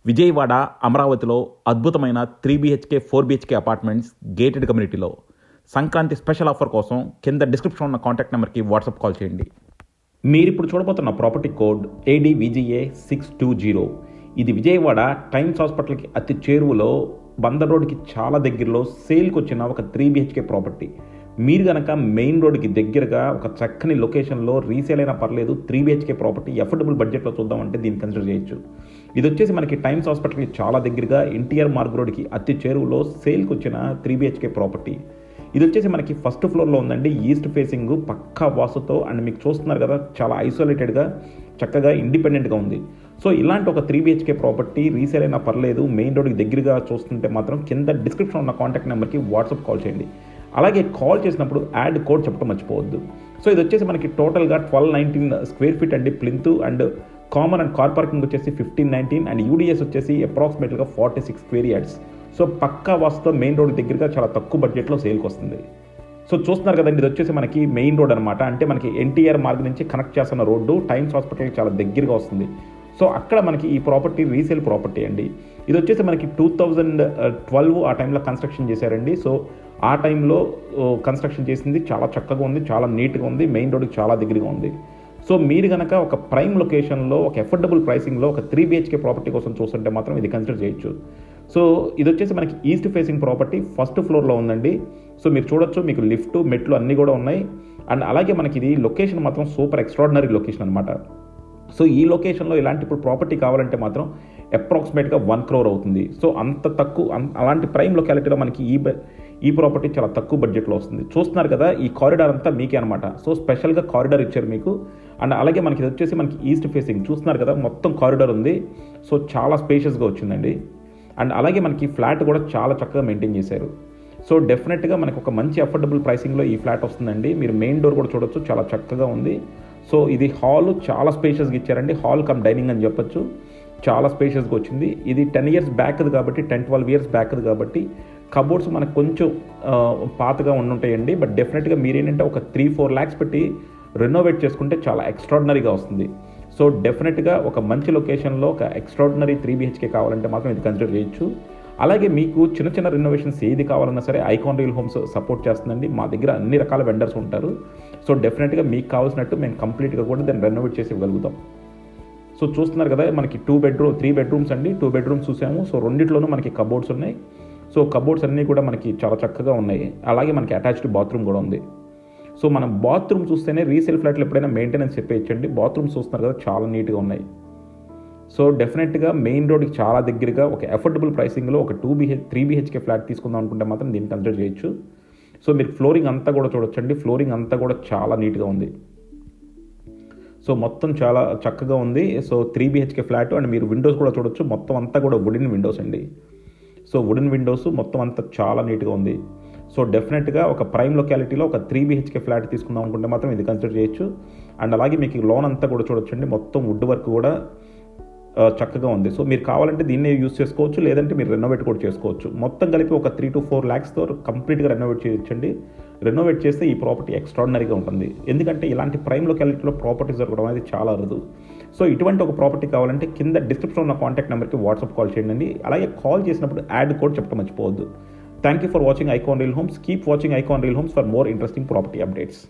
విజయవాడ అమరావతిలో అద్భుతమైన 3 BHK 4 BHK apartments gated కమ్యూనిటీలో సంక్రాంతి స్పెషల్ ఆఫర్ కోసం కింద డిస్క్రిప్షన్ ఉన్న కాంటాక్ట్ నెంబర్కి వాట్సాప్ కాల్ చేయండి. మీరు ఇప్పుడు చూడబోతున్న ప్రాపర్టీ కోడ్ ADVGA 620. ఇది విజయవాడ టైమ్స్ హాస్పిటల్కి అతి చేరువలో బందర్ రోడ్కి చాలా దగ్గరలో సేల్కి వచ్చిన ఒక 3 BHK ప్రాపర్టీ. మీరు కనుక మెయిన్ రోడ్కి దగ్గరగా ఒక చక్కని లొకేషన్లో రీసేల్ అయినా పర్లేదు 3 BHK ప్రాపర్టీ ఎఫోర్డబుల్ బడ్జెట్లో చూద్దామంటే దీన్ని కన్సిడర్ చేయొచ్చు. ఇది వచ్చేసి మనకి టైమ్స్ హాస్పిటల్కి చాలా దగ్గరగా ఎన్టీఆర్ మార్గ్ రోడ్కి అతి చేరువలో సేల్కి వచ్చిన 3 BHK ప్రాపర్టీ. ఇది వచ్చేసి మనకి ఫస్ట్ ఫ్లోర్లో ఉందండి. ఈస్ట్ ఫేసింగ్ పక్కా వాస్తుతో అండ్ మీకు చూస్తున్నారు కదా చాలా ఐసోలేటెడ్గా చక్కగా ఇండిపెండెంట్గా ఉంది. సో ఇలాంటి ఒక 3 BHK ప్రాపర్టీ రీసేల్ అయినా పర్లేదు మెయిన్ రోడ్కి దగ్గరగా చూస్తుంటే మాత్రం కింద డిస్క్రిప్షన్ ఉన్న కాంటాక్ట్ నెంబర్కి వాట్సాప్ కాల్ చేయండి. అలాగే కాల్ చేసినప్పుడు యాడ్ కోడ్ చెప్పడం మర్చిపోవద్దు. సో ఇది వచ్చేసి మనకి టోటల్గా 1219 స్క్వేర్ ఫీట్ అండి plinth and common and car parking వచ్చేసి 1519 అండ్ UDS వచ్చేసి అప్రాక్సిమేట్గా 46 స్క్వేర్ యార్డ్స్. సో పక్కా వాస్తుతో మెయిన్ రోడ్ దగ్గరగా చాలా తక్కువ బడ్జెట్లో సేల్కి వస్తుంది. సో చూస్తున్నారు కదండి, ఇది వచ్చేసి మనకి మెయిన్ రోడ్ అనమాట. అంటే మనకి ఎన్టీఆర్ మార్గ్ నుంచి కనెక్ట్ చేస్తున్న రోడ్డు టైమ్స్ హాస్పిటల్కి చాలా దగ్గరగా వస్తుంది. సో అక్కడ మనకి ఈ ప్రాపర్టీ రీసేల్ ప్రాపర్టీ అండి. ఇది వచ్చేసి మనకి 2012 ఆ టైంలో కన్స్ట్రక్షన్ చేశారండి. సో ఆ టైంలో కన్స్ట్రక్షన్ చేసింది చాలా చక్కగా ఉంది, చాలా నీట్గా ఉంది, మెయిన్ రోడ్కి చాలా దగ్గరగా ఉంది. సో మీరు కనుక ఒక ప్రైమ్ లొకేషన్లో ఒక ఎఫోర్డబుల్ ప్రైసింగ్లో ఒక 3 BHK ప్రాపర్టీ కోసం చూస్తుంటే మాత్రం ఇది కన్సిడర్ చేయొచ్చు. సో ఇది వచ్చేసి మనకి ఈస్ట్ ఫేసింగ్ ప్రాపర్టీ ఫస్ట్ ఫ్లోర్లో ఉందండి. సో మీరు చూడొచ్చు, మీకు లిఫ్ట్ మెట్లు అన్నీ కూడా ఉన్నాయి. అండ్ అలాగే మనకి ఇది లొకేషన్ మాత్రం సూపర్ ఎక్స్ట్రాడినరీ లొకేషన్ అనమాట. సో ఈ లొకేషన్లో ఇలాంటి ఇప్పుడు ప్రాపర్టీ కావాలంటే మాత్రం అప్రాక్సిమేట్గా 1 crore అవుతుంది. సో అంత తక్కువ అలాంటి ప్రైమ్ లొకాలిటీలో మనకి ఈ ప్రాపర్టీ చాలా తక్కువ బడ్జెట్లో వస్తుంది. చూస్తున్నారు కదా, ఈ కారిడార్ అంతా మీకే అనమాట. సో స్పెషల్గా కారిడార్ ఇచ్చారు మీకు. అండ్ అలాగే మనకి ఇది వచ్చేసి మనకి ఈస్ట్ ఫేసింగ్ చూస్తున్నారు కదా, మొత్తం కారిడార్ ఉంది. సో చాలా స్పేషియస్గా వచ్చిందండి. అండ్ అలాగే మనకి ఫ్లాట్ కూడా చాలా చక్కగా మెయింటైన్ చేశారు. సో డెఫినెట్గా మనకు ఒక మంచి అఫోర్డబుల్ ప్రైసింగ్లో ఈ ఫ్లాట్ వస్తుందండి. మీరు మెయిన్ డోర్ కూడా చూడొచ్చు, చాలా చక్కగా ఉంది. సో ఇది హాల్ చాలా స్పేషియస్గా ఇచ్చారండి. హాల్ కమ్ డైనింగ్ అని చెప్పొచ్చు, చాలా స్పేషియస్గా వచ్చింది. ఇది 10 years బ్యాక్ది కాబట్టి 10-12 years బ్యాక్ది కాబట్టి కబోర్డ్స్ మనకు కొంచెం పాతగా ఉండుంటాయండి. బట్ డెఫినెట్గా మీరేంటంటే ఒక 3-4 lakhs పెట్టి రెనోవేట్ చేసుకుంటే చాలా ఎక్స్ట్రాడినరీగా వస్తుంది. సో డెఫినెట్గా ఒక మంచి లొకేషన్లో ఒక ఎక్స్ట్రాడినరీ 3 BHK కావాలంటే మాత్రం ఇది కన్సిడర్ చేయొచ్చు. అలాగే మీకు చిన్న చిన్న రెనోవేషన్స్ ఏది కావాలన్నా సరే ఐకాన్ రియల్ హోమ్స్ సపోర్ట్ చేస్తుందండి. మా దగ్గర అన్ని రకాల వెండర్స్ ఉంటారు. సో డెఫినెట్గా మీకు కావాల్సినట్టు మేము కంప్లీట్గా కూడా దాన్ని రెనోవేట్ చేసి ఇవ్వగలుగుతాం. సో చూస్తున్నారు కదా, మనకి 3 bedrooms అండి. 2 bedrooms చూసాము. సో రెండిట్లోనూ మనకి కబోర్డ్స్ ఉన్నాయి. సో కబోర్డ్స్ అన్నీ కూడా మనకి చాలా చక్కగా ఉన్నాయి. అలాగే మనకి అటాచ్డ్ బాత్రూమ్ కూడా ఉంది. సో మనం బాత్రూమ్ చూస్తేనే రీసేల్ ఫ్లాట్లు ఎప్పుడైనా మెయింటెనెన్స్ చెప్పేయచ్చండి. బాత్రూమ్స్ చూస్తున్నారు కదా, చాలా నీట్గా ఉన్నాయి. సో డెఫినెట్గా మెయిన్ రోడ్కి చాలా దగ్గరగా ఒక అఫోర్డబుల్ ప్రైసింగ్లో ఒక 3 BHK ఫ్లాట్ తీసుకుందాం అనుకుంటే మాత్రం దీన్ని కన్సిడర్ చేయొచ్చు. సో మీరు ఫ్లోరింగ్ అంతా కూడా చూడొచ్చండి. ఫ్లోరింగ్ అంతా కూడా చాలా నీట్గా ఉంది. సో మొత్తం చాలా చక్కగా ఉంది. సో 3 BHK ఫ్లాట్ అండ్ మీరు విండోస్ కూడా చూడొచ్చు. మొత్తం అంతా కూడా వుడెన్ విండోస్ అండి. సో వుడెన్ విండోస్ మొత్తం అంతా చాలా నీట్గా ఉంది. సో డెఫినెట్గా ఒక ప్రైమ్ లొకాలిటీలో ఒక 3 BHK ఫ్లాట్ తీసుకుందాం అనుకుంటే మాత్రం ఇది కన్సిడర్ చేయొచ్చు. అండ్ అలాగే మీకు లోన్ అంతా కూడా చూడొచ్చండి. మొత్తం వుడ్ వర్క్ కూడా చక్కగా ఉంది. సో మీరు కావాలంటే దీన్నే యూస్ చేసుకోవచ్చు, లేదంటే మీరు రెనోవేట్ కూడా చేసుకోవచ్చు. మొత్తం కలిపి ఒక 3-4 lakhsతో కంప్లీట్గా రెనోవేట్ చేయొచ్చండి. రెనోవేట్ చేస్తే ఈ ప్రాపర్టీ ఎక్స్ట్రాడినరీగా ఉంటుంది. ఎందుకంటే ఇలాంటీ ప్రైమ్ లొకాలిటీలో ప్రాపర్టీస్ దొరకడం అనేది చాలా అరుదు. సో ఇటువంటి ఒక ప్రాపర్టీ కావాలంటే కింద డిస్క్రిప్షన్ ఉన్న కాంటాక్ట్ నెంబర్కి వాట్సాప్ కాల్ చేయండి. అలాగే కాల్ చేసినప్పుడు యాడ్ కోడ్ చెప్పడం మర్చిపోవద్దు. Thank you for watching icon real homes. Keep watching icon real homes for more interesting property updates.